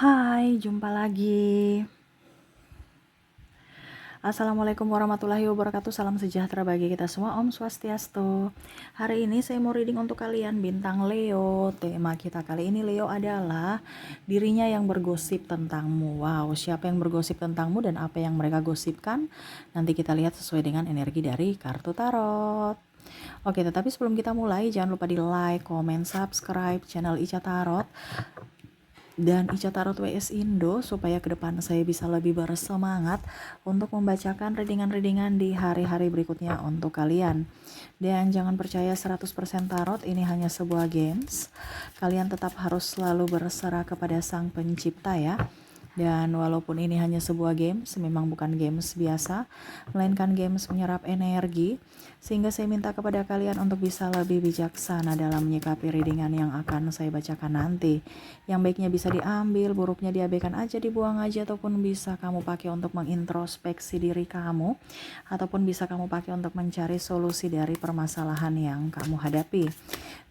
Hai, jumpa lagi. Assalamualaikum warahmatullahi wabarakatuh. Salam sejahtera bagi kita semua. Om Swastiastu. Hari ini saya mau reading untuk kalian bintang Leo. Tema kita kali ini Leo adalah dirinya yang bergosip tentangmu. Wow, siapa yang bergosip tentangmu dan apa yang mereka gosipkan? Nanti kita lihat sesuai dengan energi dari kartu tarot. Oke, tetapi sebelum kita mulai, jangan lupa di like, comment, subscribe channel Ica Tarot dan Ica Tarot WS Indo supaya ke depan saya bisa lebih bersemangat untuk membacakan readingan-readingan di hari-hari berikutnya untuk kalian. Dan jangan percaya 100% tarot ini hanya sebuah games. Kalian tetap harus selalu berserah kepada Sang Pencipta ya. Dan walaupun ini hanya sebuah games, memang bukan games biasa, melainkan games menyerap energi, sehingga saya minta kepada kalian untuk bisa lebih bijaksana dalam menyikapi readingan yang akan saya bacakan nanti. Yang baiknya bisa diambil, buruknya diabaikan aja, dibuang aja, ataupun bisa kamu pakai untuk mengintrospeksi diri kamu, ataupun bisa kamu pakai untuk mencari solusi dari permasalahan yang kamu hadapi.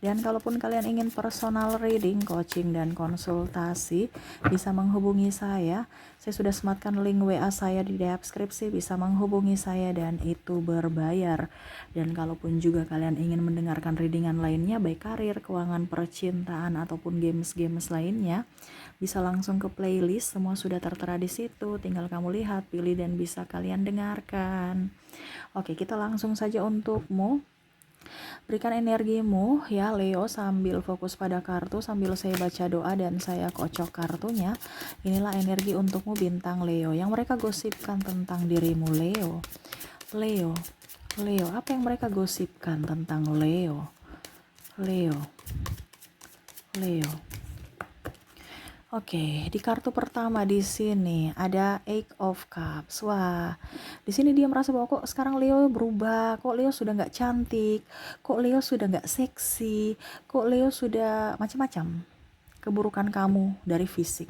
Dan kalaupun kalian ingin personal reading, coaching, dan konsultasi, bisa menghubungi saya. Saya sudah sematkan link WA saya di deskripsi, bisa menghubungi saya dan itu berbayar. Dan kalaupun juga kalian ingin mendengarkan readingan lainnya, baik karir, keuangan, percintaan, ataupun games-games lainnya, bisa langsung ke playlist, semua sudah tertera di situ. Tinggal kamu lihat, pilih, dan bisa kalian dengarkan. Oke, kita langsung saja untukmu. Berikan energimu ya Leo sambil fokus pada kartu, sambil saya baca doa dan saya kocok kartunya. Inilah energi untukmu bintang Leo yang mereka gosipkan tentang dirimu Leo. Leo, Leo, apa yang mereka gosipkan tentang Leo? Leo, Leo. Oke, di kartu pertama di sini ada Eight of Cups. Wah, di sini dia merasa bahwa kok sekarang Leo berubah, kok Leo sudah nggak cantik, kok Leo sudah nggak seksi, kok Leo sudah macam-macam keburukan kamu dari fisik.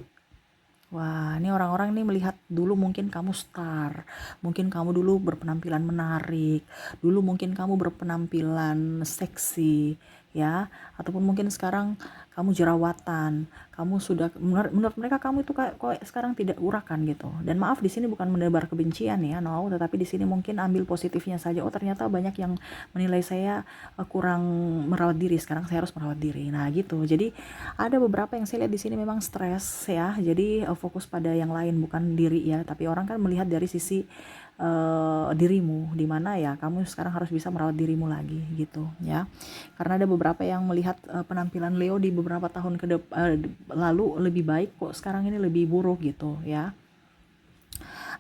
Wah, ini orang-orang nih melihat dulu mungkin kamu star, mungkin kamu dulu berpenampilan menarik, dulu mungkin kamu berpenampilan seksi, ya, ataupun mungkin sekarang kamu jerawatan, kamu sudah menurut mereka kamu itu kayak kok sekarang tidak urakan gitu. Dan maaf di sini bukan menebar kebencian ya, no, tetapi di sini mungkin ambil positifnya saja. Oh ternyata banyak yang menilai saya kurang merawat diri, sekarang saya harus merawat diri. Nah gitu. Jadi ada beberapa yang saya lihat di sini memang stres ya. Jadi fokus pada yang lain bukan diri ya. Tapi orang kan melihat dari sisi dirimu, dimana ya kamu sekarang harus bisa merawat dirimu lagi gitu ya. Karena ada beberapa yang melihat penampilan Leo di beberapa tahun lalu lebih baik, kok sekarang ini lebih buruk gitu ya.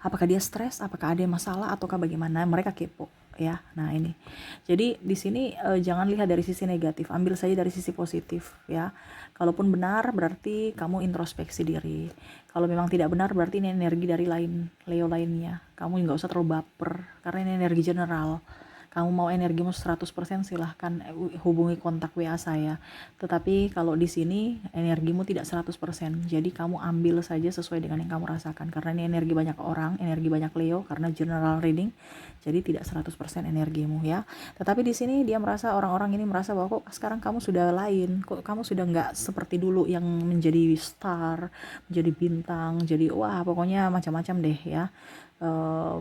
Apakah dia stres, apakah ada masalah, ataukah bagaimana, mereka kepo ya. Nah ini, jadi di sini jangan lihat dari sisi negatif, ambil saja dari sisi positif ya. Kalaupun benar berarti kamu introspeksi diri, kalau memang tidak benar berarti ini energi dari Leo lainnya. Kamu nggak usah terlalu baper karena ini energi general. Kamu mau energimu 100% silahkan hubungi kontak WA saya. Tetapi kalau di sini energimu tidak 100%. Jadi kamu ambil saja sesuai dengan yang kamu rasakan. Karena ini energi banyak orang, energi banyak Leo karena general reading. Jadi tidak 100% energimu ya. Tetapi di sini dia merasa, orang-orang ini merasa bahwa kok sekarang kamu sudah lain. Kok kamu sudah nggak seperti dulu yang menjadi star, menjadi bintang, jadi wah pokoknya macam-macam deh ya.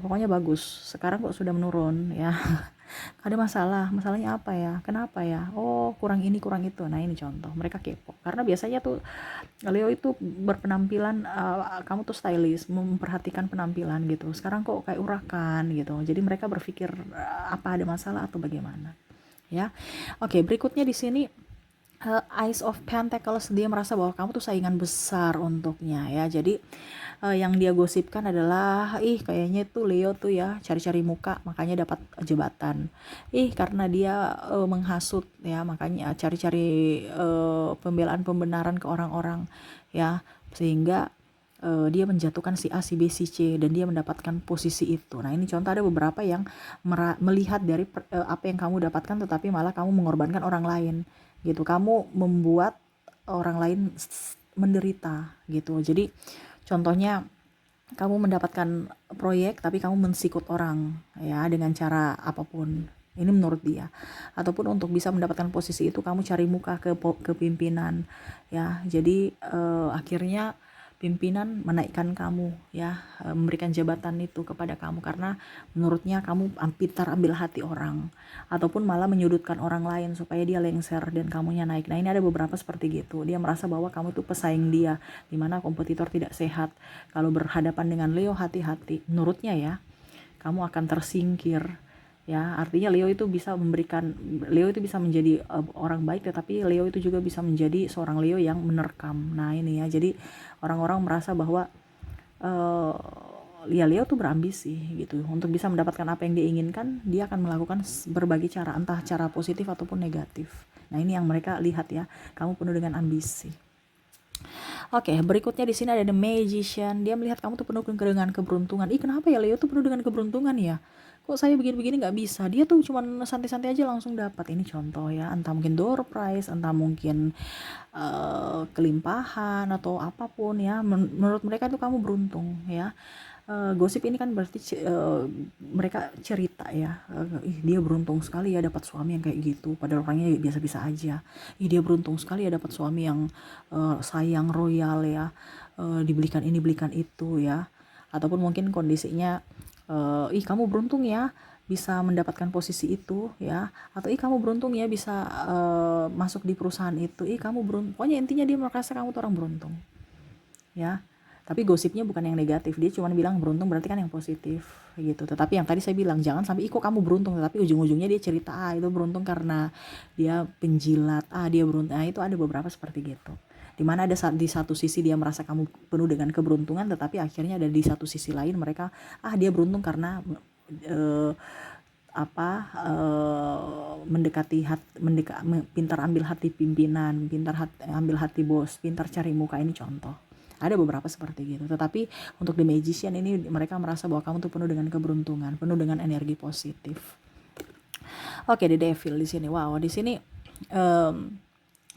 Pokoknya bagus. Sekarang kok sudah menurun ya. Ada masalahnya apa ya, kenapa ya, oh kurang ini kurang itu. Nah ini contoh, mereka kepo karena biasanya tuh Leo itu berpenampilan kamu tuh stylish, memperhatikan penampilan gitu. Sekarang kok kayak urakan gitu, jadi mereka berpikir apa ada masalah atau bagaimana ya. Oke, berikutnya di sini Ace of Pentacles, dia merasa bahwa kamu tuh saingan besar untuknya ya. Jadi yang dia gosipkan adalah kayaknya tuh Leo tuh ya cari-cari muka makanya dapat jabatan. Karena dia menghasut ya, makanya cari-cari pembelaan pembenaran ke orang-orang ya, sehingga dia menjatuhkan si A, si B, si C, dan dia mendapatkan posisi itu. Nah ini contoh ada beberapa yang melihat dari apa yang kamu dapatkan, tetapi malah kamu mengorbankan orang lain gitu. Kamu membuat orang lain menderita gitu. Jadi contohnya kamu mendapatkan proyek tapi kamu mensikut orang ya dengan cara apapun. Ini menurut dia. Ataupun untuk bisa mendapatkan posisi itu kamu cari muka ke pimpinan ya. Jadi akhirnya pimpinan menaikkan kamu ya, memberikan jabatan itu kepada kamu karena menurutnya kamu pintar ambil hati orang, ataupun malah menyudutkan orang lain supaya dia lengser dan kamunya naik. Nah, ini ada beberapa seperti gitu. Dia merasa bahwa kamu tuh pesaing dia, dimana kompetitor tidak sehat. Kalau berhadapan dengan Leo, hati-hati menurutnya ya, kamu akan tersingkir ya. Artinya Leo itu bisa menjadi orang baik, tetapi Leo itu juga bisa menjadi seorang Leo yang menerkam. Nah, ini ya, jadi orang-orang merasa bahwa ya Leo tuh berambisi gitu. Untuk bisa mendapatkan apa yang dia inginkan, dia akan melakukan berbagai cara, entah cara positif ataupun negatif. Nah, ini yang mereka lihat ya, kamu penuh dengan ambisi. Oke, berikutnya di sini ada The Magician. Dia melihat kamu tuh penuh dengan keberuntungan. Kenapa ya Leo tuh penuh dengan keberuntungan ya? Kok saya begini-begini nggak bisa? Dia tuh cuma santai-santai aja langsung dapat. Ini contoh ya, entah mungkin door prize, entah mungkin kelimpahan atau apapun ya. Menurut mereka tuh kamu beruntung ya. Gosip ini kan berarti mereka cerita ya, dia beruntung sekali ya dapat suami yang kayak gitu, padahal orangnya biasa-biasa aja. Dia beruntung sekali ya dapat suami yang sayang, royal ya, dibelikan ini belikan itu ya. Ataupun mungkin kondisinya kamu beruntung ya bisa mendapatkan posisi itu ya, atau kamu beruntung ya bisa masuk di perusahaan itu, kamu beruntung. Pokoknya intinya dia merasa kamu tuh orang beruntung ya. Tapi gosipnya bukan yang negatif, dia cuma bilang beruntung berarti kan yang positif gitu. Tetapi yang tadi saya bilang jangan sampai kok kamu beruntung, tetapi ujung-ujungnya dia cerita itu beruntung karena dia penjilat, dia beruntung. Nah, itu ada beberapa seperti gitu, dimana ada di satu sisi dia merasa kamu penuh dengan keberuntungan, tetapi akhirnya ada di satu sisi lain mereka dia beruntung karena mendekati pintar ambil hati pimpinan, pintar ambil hati bos, pintar cari muka. Ini contoh, ada beberapa seperti gitu. Tetapi untuk The Magician ini mereka merasa bahwa kamu tuh penuh dengan keberuntungan, penuh dengan energi positif. Oke, The Devil di sini. Wow, di sini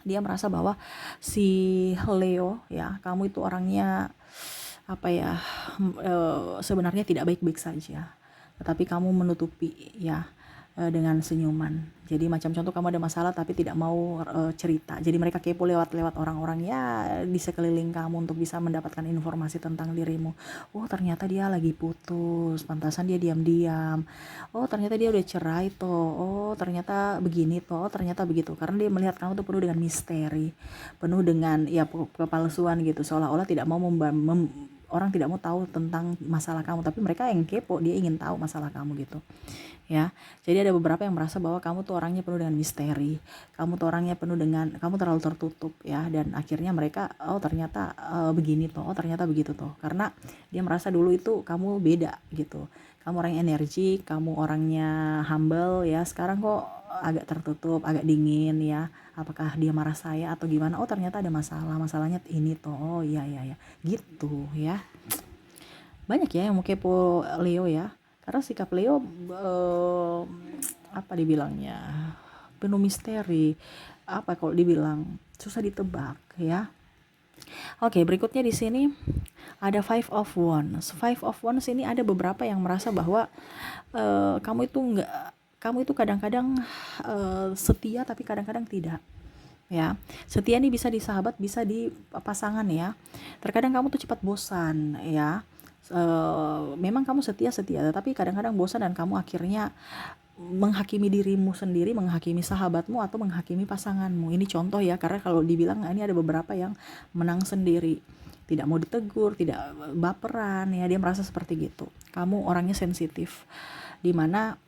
dia merasa bahwa si Leo ya, kamu itu orangnya sebenarnya tidak baik-baik saja, tetapi kamu menutupi ya dengan senyuman. Jadi macam contoh kamu ada masalah tapi tidak mau cerita. Jadi mereka kepo lewat orang-orang ya di sekeliling kamu untuk bisa mendapatkan informasi tentang dirimu. Ternyata dia lagi putus, pantasan dia diam-diam. Ternyata dia udah cerai toh. Ternyata begini toh. Ternyata begitu. Karena dia melihat kamu tuh penuh dengan misteri, penuh dengan ya kepalsuan gitu. Seolah-olah tidak mau orang tidak mau tahu tentang masalah kamu, tapi mereka yang kepo, dia ingin tahu masalah kamu gitu ya. Jadi ada beberapa yang merasa bahwa kamu tuh orangnya penuh dengan misteri, kamu tuh orangnya penuh dengan, kamu terlalu tertutup ya, dan akhirnya mereka ternyata begini toh, ternyata begitu toh, karena dia merasa dulu itu kamu beda gitu, kamu orangnya energi, kamu orangnya humble ya, sekarang kok agak tertutup, agak dingin ya. Apakah dia marah saya atau gimana? Ternyata ada masalahnya ini toh. Iya gitu ya. Banyak ya yang mau kepo Leo ya, karena sikap Leo dibilangnya penuh misteri, kalau dibilang susah ditebak ya. Oke, berikutnya di sini ada Five of Wands. Five of Wands ini ada beberapa yang merasa bahwa kamu itu kadang-kadang setia tapi kadang-kadang tidak ya. Setia nih bisa di sahabat, bisa di pasangan ya. Terkadang kamu tuh cepat bosan ya. Memang kamu setia, tapi kadang-kadang bosan dan kamu akhirnya menghakimi dirimu sendiri, menghakimi sahabatmu atau menghakimi pasanganmu. Ini contoh ya, karena kalau dibilang ini ada beberapa yang menang sendiri, tidak mau ditegur, tidak baperan ya, dia merasa seperti gitu. Kamu orangnya sensitif, dimana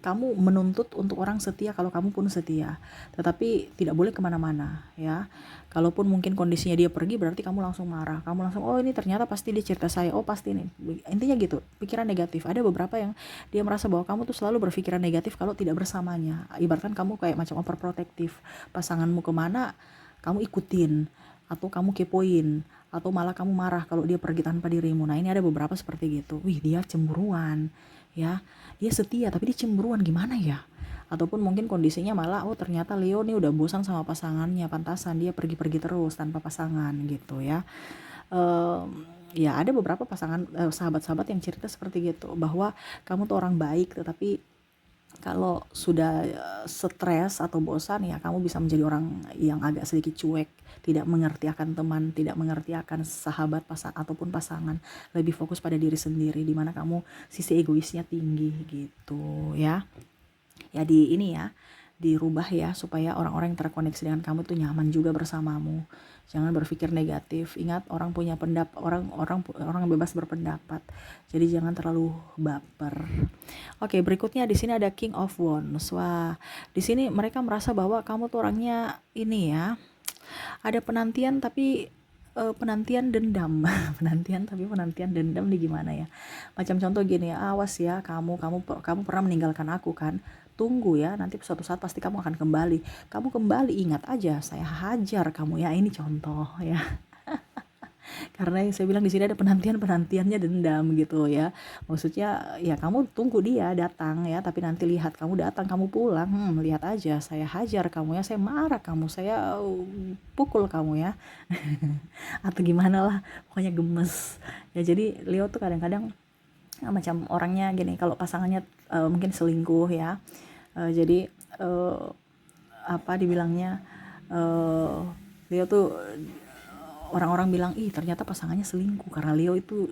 kamu menuntut untuk orang setia kalau kamu pun setia, tetapi tidak boleh kemana-mana ya. Kalaupun mungkin kondisinya dia pergi, berarti kamu langsung marah, kamu langsung ini ternyata pasti dia cerita saya, pasti nih, intinya gitu, pikiran negatif. Ada beberapa yang dia merasa bahwa kamu tuh selalu berpikiran negatif kalau tidak bersamanya. Ibaratkan kamu kayak macam overprotective, pasanganmu kemana kamu ikutin, atau kamu kepoin, atau malah kamu marah kalau dia pergi tanpa dirimu. Nah, ini ada beberapa seperti gitu. Dia cemburuan ya, dia setia tapi dia cemburuan, gimana ya? Ataupun mungkin kondisinya malah ternyata Leo nih udah bosan sama pasangannya, pantasan dia pergi-pergi terus tanpa pasangan gitu ya. Ya ada beberapa pasangan sahabat-sahabat yang cerita seperti gitu, bahwa kamu tuh orang baik tetapi Kalau sudah stres atau bosan ya kamu bisa menjadi orang yang agak sedikit cuek, tidak mengerti akan teman, tidak mengerti akan sahabat ataupun pasangan, lebih fokus pada diri sendiri di mana kamu sisi egoisnya tinggi gitu ya. Ya di ini ya, dirubah ya supaya orang-orang yang terkoneksi dengan kamu tuh nyaman juga bersamamu. Jangan berpikir negatif. Ingat orang punya pendapat, orang bebas berpendapat. Jadi jangan terlalu baper. Oke, berikutnya di sini ada King of Wands. Wah, di sini mereka merasa bahwa kamu tuh orangnya ini ya, ada penantian tapi penantian dendam. Penantian dendam nih gimana ya, macam contoh gini ya, awas ya, kamu pernah meninggalkan aku kan, tunggu ya, nanti suatu saat pasti kamu akan kembali, ingat aja saya hajar kamu ya, ini contoh ya. Karena yang saya bilang di sini ada penantiannya dendam gitu ya. Maksudnya ya kamu tunggu dia datang ya, tapi nanti lihat kamu datang, kamu pulang, lihat aja saya hajar kamu ya, saya marah kamu, saya pukul kamu ya. Atau gimana lah, pokoknya gemes. Ya jadi Leo tuh kadang-kadang macam orangnya gini, kalau pasangannya mungkin selingkuh ya. Jadi apa dibilangnya, Leo tuh orang-orang bilang ih ternyata pasangannya selingkuh karena Leo itu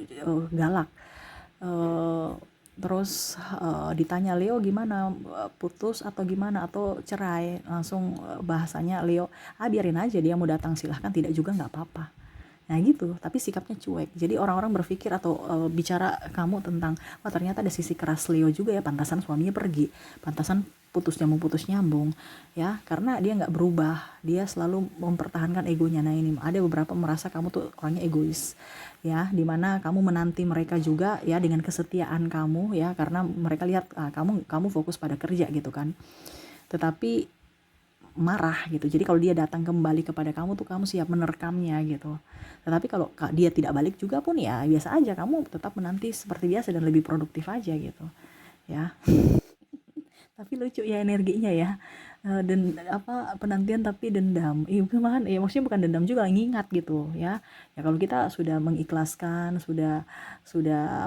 galak. Terus ditanya Leo gimana, putus atau gimana atau cerai, langsung bahasanya Leo, biarin aja dia mau datang silahkan, tidak juga nggak apa-apa. Nah gitu, tapi sikapnya cuek. Jadi orang-orang berpikir atau bicara kamu tentang, wah ternyata ada sisi keras Leo juga ya, pantasan suaminya pergi, pantasan putus nyambung ya, karena dia nggak berubah, dia selalu mempertahankan egonya. Nah ini ada beberapa merasa kamu tuh orangnya egois ya, dimana kamu menanti mereka juga ya dengan kesetiaan kamu ya, karena mereka lihat kamu fokus pada kerja gitu kan, tetapi marah gitu. Jadi kalau dia datang kembali kepada kamu tuh kamu siap menerkamnya gitu. Tetapi kalau dia tidak balik juga pun ya biasa aja, kamu tetap menanti seperti biasa dan lebih produktif aja gitu ya. Tapi lucu ya energinya ya, dan apa, penantian tapi dendam, gimana ya, maksudnya bukan dendam juga, ngingat gitu ya. Ya kalau kita sudah mengikhlaskan, sudah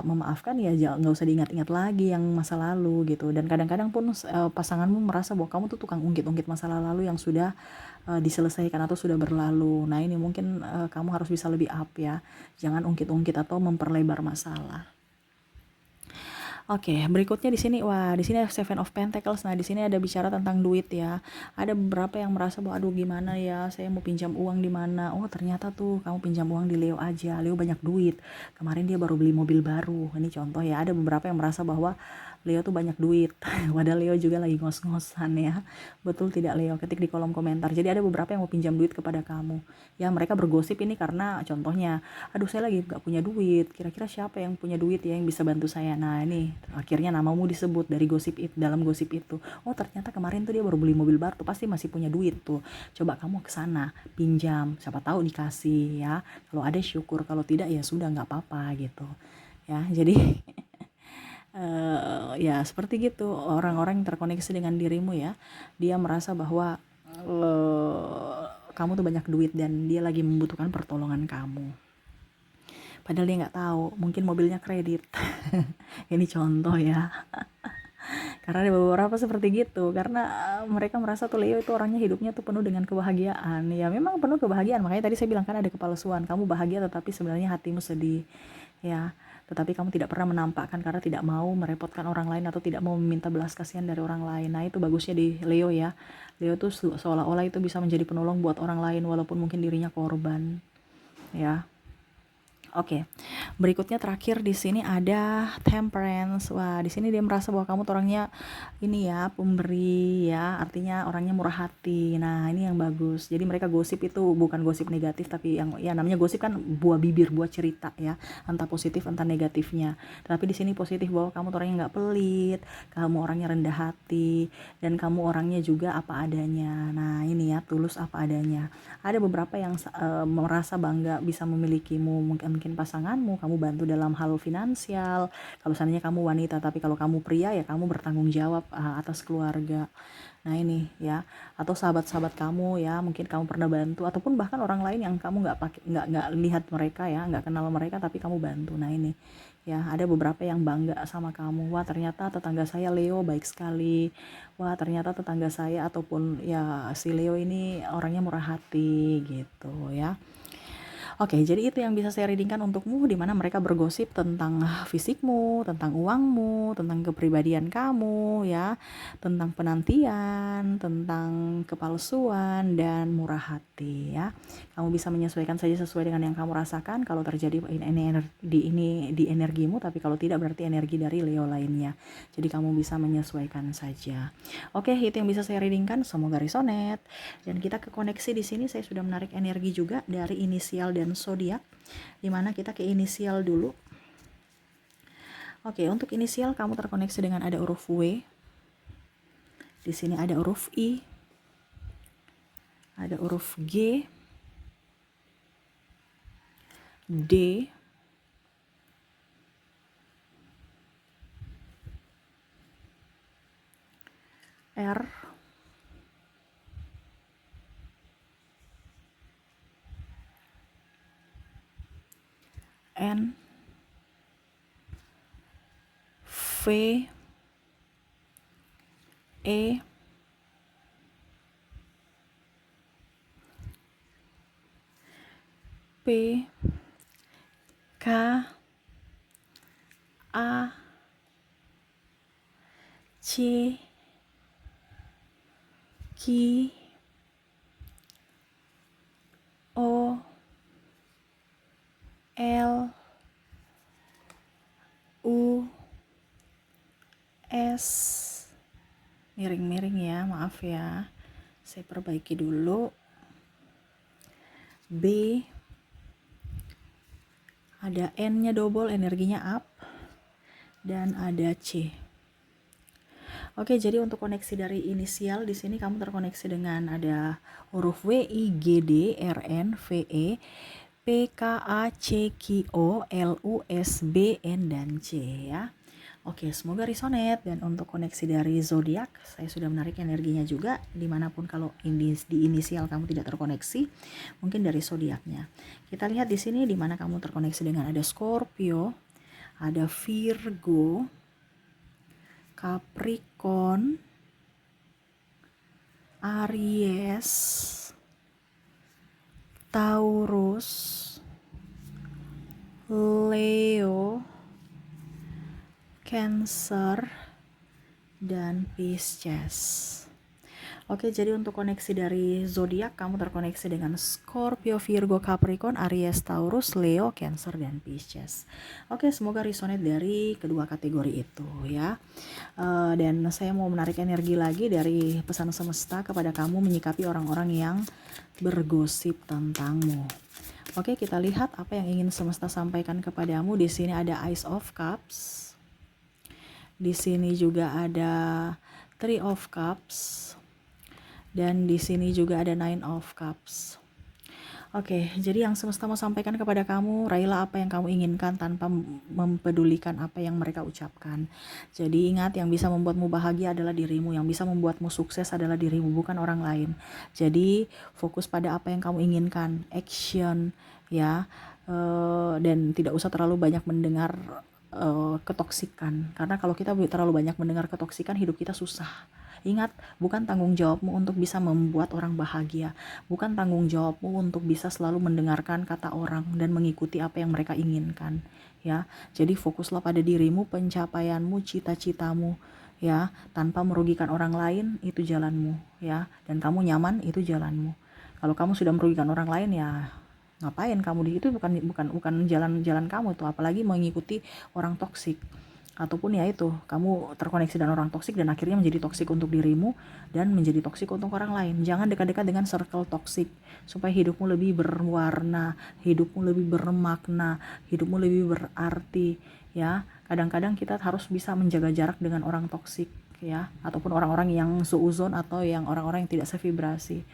memaafkan ya nggak usah diingat-ingat lagi yang masa lalu gitu. Dan kadang-kadang pun pasanganmu merasa bahwa kamu tuh tukang ungkit-ungkit masa lalu yang sudah diselesaikan atau sudah berlalu. Nah ini mungkin kamu harus bisa lebih up ya, jangan ungkit-ungkit atau memperlebar masalah. Oke, berikutnya di sini, wah di sini Seven of Pentacles. Nah di sini ada bicara tentang duit ya. Ada beberapa yang merasa bahwa aduh gimana ya, saya mau pinjam uang di mana? Oh ternyata tuh kamu pinjam uang di Leo aja. Leo banyak duit. Kemarin dia baru beli mobil baru. Ini contoh ya. Ada beberapa yang merasa bahwa Leo tuh banyak duit. Padahal Leo juga lagi ngos-ngosan ya. Betul tidak Leo? Ketik di kolom komentar. Jadi ada beberapa yang mau pinjam duit kepada kamu. Ya mereka bergosip ini karena contohnya, aduh saya lagi gak punya duit, kira-kira siapa yang punya duit ya yang bisa bantu saya. Nah ini akhirnya namamu disebut dari gosip itu, dalam gosip itu. Oh ternyata kemarin tuh dia baru beli mobil baru, tuh pasti masih punya duit tuh. Coba kamu kesana pinjam, siapa tahu dikasih ya. Kalau ada syukur, kalau tidak ya sudah nggak apa-apa gitu ya. Jadi ya seperti gitu, orang-orang yang terkoneksi dengan dirimu ya, dia merasa bahwa kamu tuh banyak duit dan dia lagi membutuhkan pertolongan kamu. Padahal dia nggak tahu, mungkin mobilnya kredit. Ini contoh ya. Karena ada beberapa seperti gitu, karena mereka merasa tuh Leo itu orangnya hidupnya tuh penuh dengan kebahagiaan. Ya memang penuh kebahagiaan, makanya tadi saya bilang kan ada kepalsuan. Kamu bahagia tetapi sebenarnya hatimu sedih ya. Tetapi kamu tidak pernah menampakkan karena tidak mau merepotkan orang lain atau tidak mau meminta belas kasihan dari orang lain. Nah itu bagusnya di Leo ya. Leo tuh seolah-olah itu bisa menjadi penolong buat orang lain walaupun mungkin dirinya korban ya. Oke, berikutnya terakhir di sini ada Temperance. Wah, di sini dia merasa bahwa kamu orangnya ini ya, pemberi ya, artinya orangnya murah hati. Nah, ini yang bagus. Jadi mereka gosip itu bukan gosip negatif, tapi yang ya namanya gosip kan buah bibir, buah cerita ya, entah positif entah negatifnya. Tapi di sini positif bahwa kamu orangnya nggak pelit, kamu orangnya rendah hati, dan kamu orangnya juga apa adanya. Nah, ini ya, tulus apa adanya. Ada beberapa yang merasa bangga bisa memilikimu, mungkin pasanganmu, kamu bantu dalam hal finansial. Kalau seandainya kamu wanita, tapi kalau kamu pria ya kamu bertanggung jawab atas keluarga. Nah ini ya, atau sahabat-sahabat kamu ya, mungkin kamu pernah bantu, ataupun bahkan orang lain yang kamu nggak lihat mereka ya, nggak kenal mereka tapi kamu bantu. Nah ini ya, ada beberapa yang bangga sama kamu. Wah ternyata tetangga saya Leo baik sekali. Wah ternyata tetangga saya ataupun ya si Leo ini orangnya murah hati gitu ya. Oke, jadi itu yang bisa saya readingkan untukmu, di mana mereka bergosip tentang fisikmu, tentang uangmu, tentang kepribadian kamu, ya, tentang penantian, tentang kepalsuan, dan murah hati, ya. Kamu bisa menyesuaikan saja sesuai dengan yang kamu rasakan. Kalau terjadi di energimu, tapi kalau tidak berarti energi dari Leo lainnya. Jadi kamu bisa menyesuaikan saja. Oke, itu yang bisa saya readingkan. Semoga resonate. Dan kita ke koneksi di sini saya sudah menarik energi juga dari inisial dan zodiak, dimana kita ke inisial dulu. Oke, untuk inisial kamu terkoneksi dengan ada huruf W. Di sini ada huruf I, ada huruf G, D, R, N, V, E, P, K, A, C, Q, O, L, U, S. Miring-miring ya, maaf ya. Saya perbaiki dulu. B, ada N-nya double, energinya up, dan ada C. Oke, jadi untuk koneksi dari inisial di sini kamu terkoneksi dengan ada huruf W, I, G, D, R, N, V, E, P, K, A, C, Q, O, L, U, S, B, N, dan C ya. Oke, semoga resonate. Dan untuk koneksi dari zodiak, saya sudah menarik energinya juga. Dimanapun kalau di inisial kamu tidak terkoneksi, mungkin dari zodiaknya. Kita lihat di sini dimana kamu terkoneksi dengan ada Scorpio, ada Virgo, Capricorn, Aries, Taurus, Leo, Cancer, dan Pisces. Oke, jadi untuk koneksi dari zodiak kamu terkoneksi dengan Scorpio, Virgo, Capricorn, Aries, Taurus, Leo, Cancer, dan Pisces. Oke, semoga resonate dari kedua kategori itu ya. Dan saya mau menarik energi lagi dari pesan semesta kepada kamu menyikapi orang-orang yang bergosip tentangmu. Oke, kita lihat apa yang ingin semesta sampaikan kepadamu. Di sini ada Ace of Cups. Di sini juga ada Three of Cups. Dan di sini juga ada Nine of Cups. Oke, jadi yang semesta mau sampaikan kepada kamu, raihlah apa yang kamu inginkan tanpa mempedulikan apa yang mereka ucapkan. Jadi ingat, yang bisa membuatmu bahagia adalah dirimu, yang bisa membuatmu sukses adalah dirimu, bukan orang lain. Jadi fokus pada apa yang kamu inginkan, action ya, dan tidak usah terlalu banyak mendengar ketoksikan. Karena kalau kita terlalu banyak mendengar ketoksikan, hidup kita susah. Ingat, bukan tanggung jawabmu untuk bisa membuat orang bahagia. Bukan tanggung jawabmu untuk bisa selalu mendengarkan kata orang dan mengikuti apa yang mereka inginkan. Ya, jadi fokuslah pada dirimu, pencapaianmu, cita-citamu. Ya, tanpa merugikan orang lain, itu jalanmu. Ya, dan kamu nyaman, itu jalanmu. Kalau kamu sudah merugikan orang lain, ya ngapain kamu di itu, bukan jalan kamu itu, apalagi mengikuti orang toksik. Ataupun ya itu, kamu terkoneksi dengan orang toksik dan akhirnya menjadi toksik untuk dirimu dan menjadi toksik untuk orang lain. Jangan dekat-dekat dengan circle toksik, supaya hidupmu lebih berwarna, hidupmu lebih bermakna, hidupmu lebih berarti ya. Kadang-kadang kita harus bisa menjaga jarak dengan orang toksik ya, ataupun orang-orang yang suuzon atau yang orang-orang yang tidak sevibrasi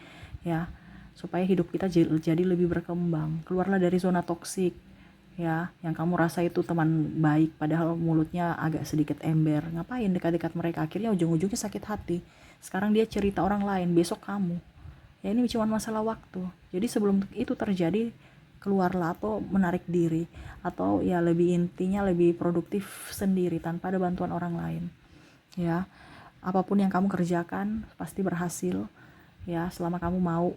ya, supaya hidup kita jadi lebih berkembang. Keluarlah dari zona toksik ya, yang kamu rasa itu teman baik padahal mulutnya agak sedikit ember. Ngapain dekat-dekat mereka? Akhirnya ujung-ujungnya sakit hati. Sekarang dia cerita orang lain, besok kamu. Ya ini cuma masalah waktu. Jadi sebelum itu terjadi, keluarlah atau menarik diri, atau ya lebih intinya lebih produktif sendiri tanpa ada bantuan orang lain. Ya, apapun yang kamu kerjakan pasti berhasil. Ya, selama kamu mau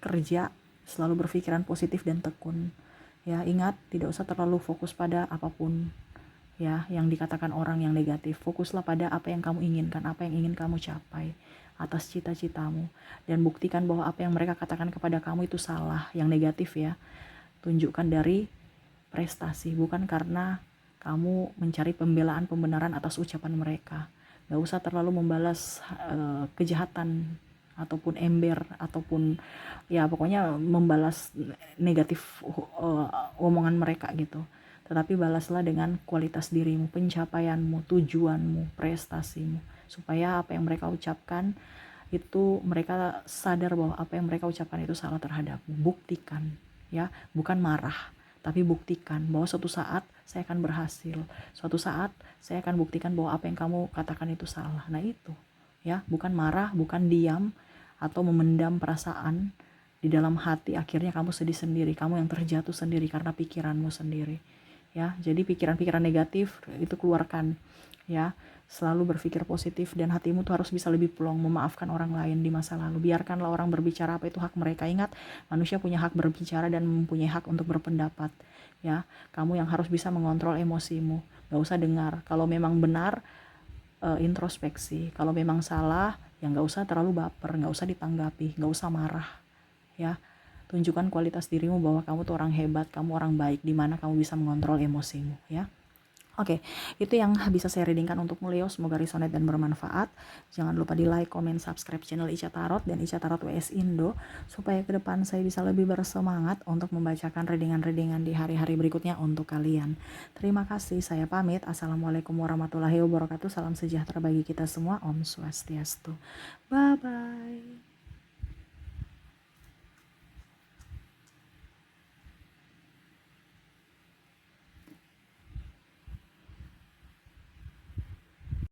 kerja, selalu berpikiran positif dan tekun. Ya, ingat, tidak usah terlalu fokus pada apapun ya yang dikatakan orang yang negatif. Fokuslah pada apa yang kamu inginkan, apa yang ingin kamu capai atas cita-citamu, dan buktikan bahwa apa yang mereka katakan kepada kamu itu salah, yang negatif ya. Tunjukkan dari prestasi, bukan karena kamu mencari pembelaan pembenaran atas ucapan mereka. Gak usah terlalu membalas kejahatan ataupun ember ataupun ya pokoknya membalas negatif omongan mereka gitu. Tetapi balaslah dengan kualitas dirimu, pencapaianmu, tujuanmu, prestasimu, supaya apa yang mereka ucapkan itu mereka sadar bahwa apa yang mereka ucapkan itu salah terhadapmu. Buktikan ya, bukan marah, tapi buktikan bahwa suatu saat saya akan berhasil, suatu saat saya akan buktikan bahwa apa yang kamu katakan itu salah. Nah itu ya, bukan marah, bukan diam atau memendam perasaan di dalam hati, akhirnya kamu sedih sendiri, kamu yang terjatuh sendiri karena pikiranmu sendiri ya. Jadi pikiran-pikiran negatif itu keluarkan ya, selalu berpikir positif, dan hatimu tuh harus bisa lebih plong memaafkan orang lain di masa lalu. Biarkanlah orang berbicara, apa itu hak mereka. Ingat, manusia punya hak berbicara dan mempunyai hak untuk berpendapat ya. Kamu yang harus bisa mengontrol emosimu, gak usah dengar. Kalau memang benar, introspeksi. Kalau memang salah, ya gak usah terlalu baper, gak usah ditanggapi, gak usah marah ya. Tunjukkan kualitas dirimu bahwa kamu tuh orang hebat, kamu orang baik, di mana kamu bisa mengontrol emosimu ya. Oke, itu yang bisa saya readingkan untuk Leo. Semoga resonate dan bermanfaat. Jangan lupa di like, comment, subscribe channel Ica Tarot dan Ica Tarot WS Indo, supaya ke depan saya bisa lebih bersemangat untuk membacakan readingan-readingan di hari-hari berikutnya untuk kalian. Terima kasih, saya pamit. Assalamualaikum warahmatullahi wabarakatuh. Salam sejahtera bagi kita semua. Om Swastiastu. Bye-bye.